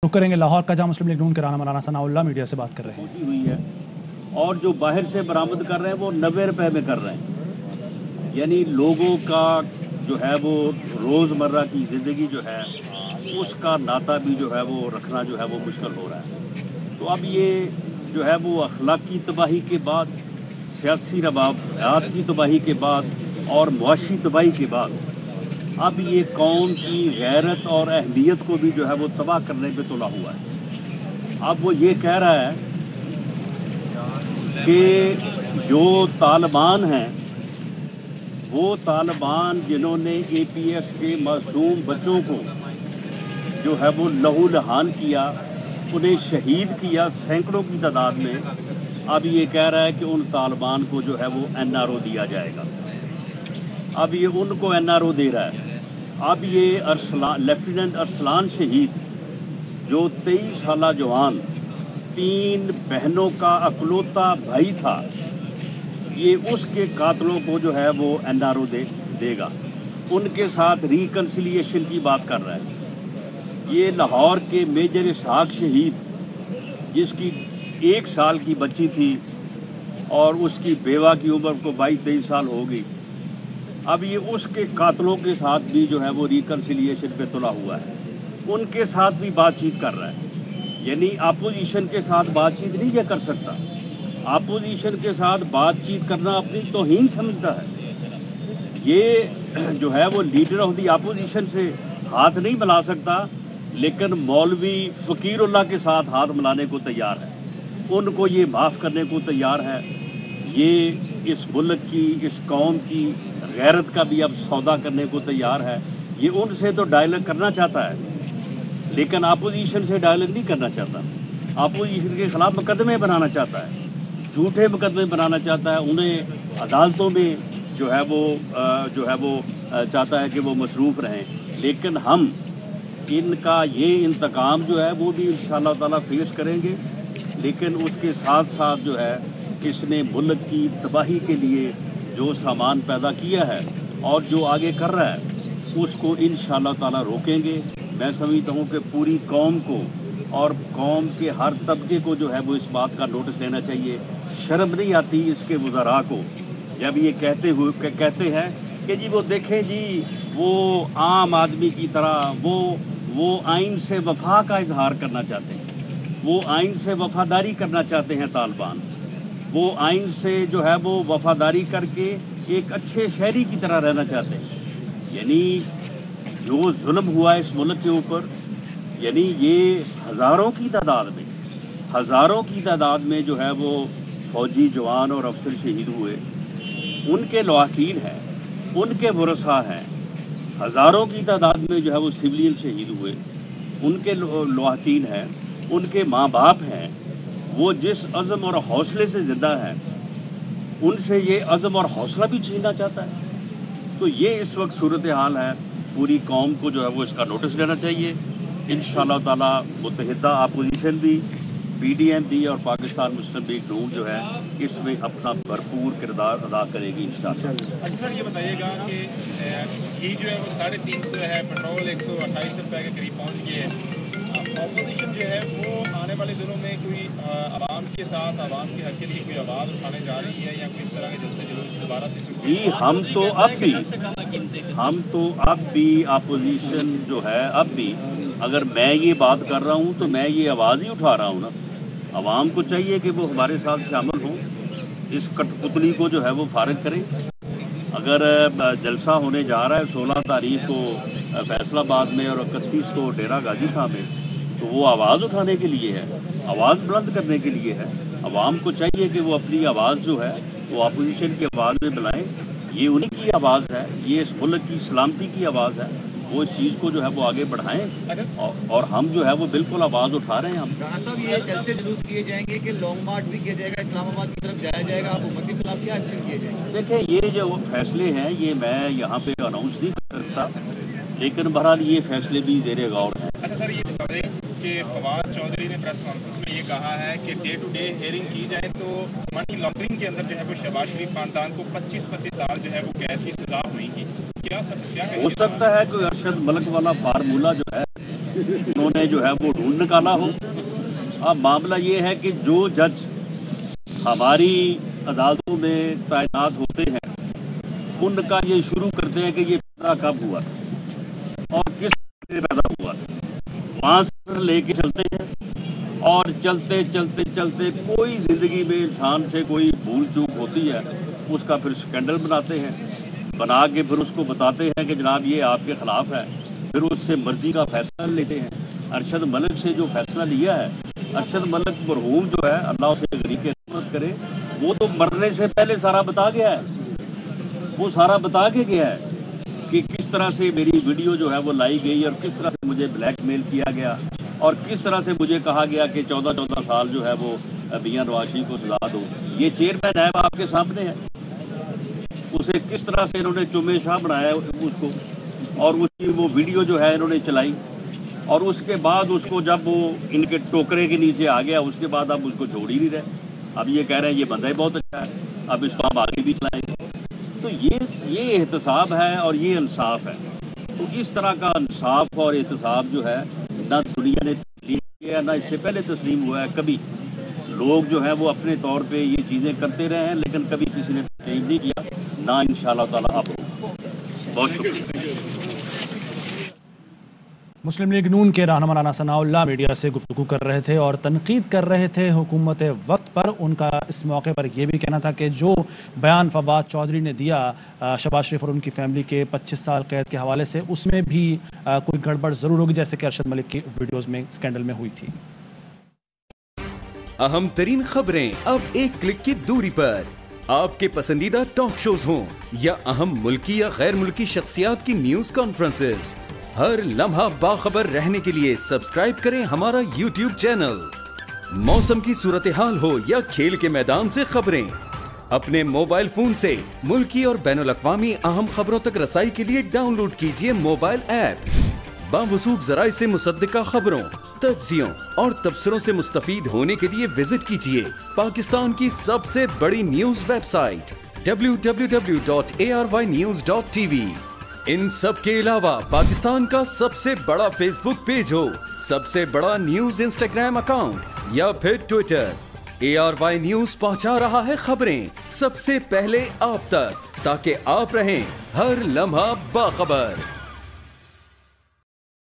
रुक करेंगे लाहौर का, जहाँ मुस्लिम लीग नून के राना मौलाना सनाउल्लाह मीडिया से बात कर रहे हैं। पहुंची हुई है और जो बाहर से बरामद कर रहे हैं वो 90 रुपए में कर रहे हैं। यानी लोगों का जो है वो रोज़मर्रा की ज़िंदगी जो है उसका नाता भी जो है वो रखना जो है वो मुश्किल हो रहा है। तो अब ये जो है वो अखलाकी तबाही के बाद, सियासी रवायात की तबाही के बाद और मुआशी तबाही के बाद अब ये कौम की गैरत और अहमियत को भी जो है वो तबाह करने पे तुला हुआ है। अब वो ये कह रहा है कि जो तालिबान हैं वो तालिबान जिन्होंने APS के मासूम बच्चों को जो है वो लहू लहान किया, उन्हें शहीद किया सैकड़ों की तादाद में, अब ये कह रहा है कि उन तालिबान को जो है वो NRO दिया जाएगा। अब ये उनको NRO दे रहा है। अब ये लेफ्टिनेंट अरसलान शहीद जो 23 साला जवान 3 बहनों का अकलौता भाई था, ये उसके कातलों को जो है वो NRO देगा, उनके साथ रिकन्सिलिएशन की बात कर रहा है। ये लाहौर के मेजर इसहाक शहीद जिसकी 1 साल की बच्ची थी और उसकी बेवा की उम्र को 22-23 साल हो गई, अब ये उसके कातलों के साथ भी जो है वो रिकन्सिलिएशन पे तुला हुआ है, उनके साथ भी बातचीत कर रहा है। यानी अपोजिशन के साथ बातचीत नहीं ये कर सकता, अपोजिशन के साथ बातचीत करना अपनी तौहीन समझता है। ये जो है वो लीडर ऑफ द अपोजिशन से हाथ नहीं मिला सकता, लेकिन मौलवी फ़कीरुल्लाह के साथ हाथ मिलाने को तैयार है, उनको ये माफ़ करने को तैयार है। ये इस मुल्क की, इस कौम की गैरत का भी अब सौदा करने को तैयार है। ये उनसे तो डायलॉग करना चाहता है, लेकिन अपोजिशन से डायलॉग नहीं करना चाहता। अपोजिशन के ख़िलाफ़ मुकदमे बनाना चाहता है, झूठे मुकदमे बनाना चाहता है, उन्हें अदालतों में जो है वो चाहता है कि वो मसरूफ़ रहें। लेकिन हम इनका ये इंतकाम जो है वो भी इंशाअल्लाह ताला फेस करेंगे, लेकिन उसके साथ साथ जो है इसने मुल्क की तबाही के लिए जो सामान पैदा किया है और जो आगे कर रहा है उसको इंशाअल्लाह ताला रोकेंगे। मैं समझता हूँ कि पूरी कौम को और कौम के हर तबके को जो है वो इस बात का नोटिस लेना चाहिए। शर्म नहीं आती इसके वज़रा को जब ये कहते हैं कि जी वो देखें जी वो आम आदमी की तरह वो आइन से वफा का इजहार करना चाहते हैं, वो आइन से वफादारी करना चाहते हैं तालिबान, वो आइन से जो है वो वफादारी करके एक अच्छे शहरी की तरह रहना चाहते हैं। यानी जो जुल्म हुआ है इस मुल्क के ऊपर, यानी ये हज़ारों की तादाद में जो है वो फौजी जवान और अफसर शहीद हुए, उनके लवाकीन हैं, उनके वरसा हैं। हज़ारों की तादाद में जो है वो सिविलियन शहीद हुए, उनके लवाकीन हैं, उनके माँ बाप हैं। वो जिस अज़म और हौसले से ज़िंदा है उनसे ये अज़म और हौसला भी छीनना चाहता है। तो ये इस वक्त सूरत हाल है। पूरी कौम को जो है वो इसका नोटिस लेना चाहिए। इंशाअल्लाह ताला मुत्तहिदा अपोजिशन भी, PDM भी और पाकिस्तान मुस्लिम लीग नून जो है इसमें अपना भरपूर किरदार अदा करेगी इंशाअल्लाह। अच्छा सर, ये बताइएगा कि घी जो है वो 350 है, पेट्रोल 128 रुपये के करीब पहुँच गए है। अपोजिशन जो है वो आने वाले दिनों में कोई आवाम के साथ आवाम के हक के लिए कोई आवाज़ उठाने जा रही है या कोई इस तरह के जलसे जुलूस दोबारा से? जी हम तो अब भी अपोजिशन जो है, अब भी अगर मैं ये बात कर रहा हूँ तो मैं ये आवाज़ ही उठा रहा हूँ ना। आवाम को चाहिए कि वो हमारे साथ शामिल हों, इस कठपुतली को जो है वो फारिग करें। अगर जलसा होने जा रहा है 16 तारीख को फैसलाबाद में और 31 को डेरा गाजी खां में, तो वो आवाज़ उठाने के लिए है, आवाज़ बुलंद करने के लिए है। आवाम को चाहिए कि वो अपनी आवाज़ जो है वो अपोजिशन की आवाज़ में बुलाएं। ये उन्हीं की आवाज़ है, ये इस मुल्क की सलामती की आवाज़ है, वो इस चीज़ को जो है वो आगे बढ़ाएं। और हम जो है वो बिल्कुल आवाज़ उठा रहे हैं। हम राना साहब, ये जलसे जुलूस किए जाएंगे कि लॉन्ग मार्च भी किया जाएगा, इस्लामाबाद की तरफ जाया जाएगा, आप हुकूमत के खिलाफ क्या एक्शन किए जाएंगे? देखें, ये जो फैसले हैं ये मैं यहाँ पे अनाउंस नहीं कर सकता, लेकिन बहरहाल ये फैसले भी ज़ेरे गौर हैं। अच्छा सर, ये बता दें कि फवाद चौधरी ने प्रेस कॉन्फ्रेंस में ये कहा है कि डे टू डे हियरिंग की जाए तो मनी लॉन्ड्रिंग के अंदर जो है वो शहबाज शरीफ खानदान को 25-25 साल जो है वो कैद की सजा हुई। क्या हो सकता है कोई अरशद मलिक वाला फार्मूला जो है उन्होंने जो है वो ढूंढ निकाला हो। अब मामला ये है कि जो जज हमारी अदालतों में तैनात होते हैं उनका ये शुरू करते हैं कि ये पैदा कब हुआ और किस तरह पैदा हुआ, वहाँ से लेके चलते हैं और चलते चलते चलते कोई ज़िंदगी में इंसान से कोई भूल चूक होती है उसका फिर स्कैंडल बनाते हैं, बना के फिर उसको बताते हैं कि जनाब ये आपके ख़िलाफ़ है, फिर उससे मर्ज़ी का फ़ैसला लेते हैं। अरशद मलिक से जो फ़ैसला लिया है, अरशद मलिक मरहूम जो है अल्लाह उसे गरीब के रहमत करे, वो तो मरने से पहले सारा बता गया है, वो सारा बता के गया है कि किस तरह से मेरी वीडियो जो है वो लाई गई और किस तरह से मुझे ब्लैकमेल किया गया और किस तरह से मुझे कहा गया कि 14-14 साल जो है वो मियां नवाज शरीफ को सजा दो। ये चेयरमैन है आपके सामने है, उसे किस तरह से इन्होंने चुमे शाह बनाया उसको और उसकी वो वीडियो जो है इन्होंने चलाई और उसके बाद उसको जब वो इनके टोकरे के नीचे आ गया उसके बाद अब उसको छोड़ ही नहीं रहे। अब ये कह रहे हैं ये बंदा ही बहुत अच्छा है, अब इसको हम आगे भी चलाएंगे। तो ये एहतसाब है और ये इंसाफ है। तो इस तरह का इंसाफ और एहतसाब जो है ना दुनिया ने तस्लीम किया, ना इससे पहले तस्लीम हुआ है कभी। लोग जो है वो अपने तौर पे ये चीज़ें करते रहे हैं लेकिन कभी किसी ने तस्लीम नहीं किया, ना इंशाअल्लाह ताला अब। बहुत शुक्रिया। मुस्लिम लीग नून के रहनुमा राना सनाउल्लाह मीडिया से गुफ्तगू कर रहे थे और तनकीद कर रहे थे हुकूमत वक्त पर। उनका इस मौके पर यह भी कहना था कि जो बयान फवाद चौधरी ने दिया शहबाज शरीफ और उनकी फैमिली के 25 साल कैद के हवाले से, उसमें भी कोई गड़बड़ ज़रूर होगी जैसे कि अरशद मलिक की वीडियोज़ में स्कैंडल में हुई थी। अहम तरीन खबरें अब एक क्लिक की दूरी पर, आपके पसंदीदा टॉक शोज हों या अहम मुल्की या गैर मुल्की शख्सियात की न्यूज कॉन्फ्रेंसेस, हर लम्हा बाखबर रहने के लिए सब्सक्राइब करें हमारा YouTube चैनल। मौसम की सूरत हाल हो या खेल के मैदान से खबरें, अपने मोबाइल फोन से मुल्की और बैनुल अक़वामी अहम खबरों तक रसाई के लिए डाउनलोड कीजिए मोबाइल ऐप। बावसूख ज़राए से मुसद्दिका खबरों, तज्ज़ियों और तबसरों से मुस्तफीद होने के लिए विजिट कीजिए पाकिस्तान की सबसे बड़ी न्यूज वेबसाइट www.arvynews.tv। इन सब के अलावा पाकिस्तान का सबसे बड़ा फेसबुक पेज हो, सबसे बड़ा न्यूज इंस्टाग्राम अकाउंट या फिर ट्विटर, ARY न्यूज पहुंचा रहा है खबरें सबसे पहले आप तक, ताकि आप रहें हर लम्हा बाखबर।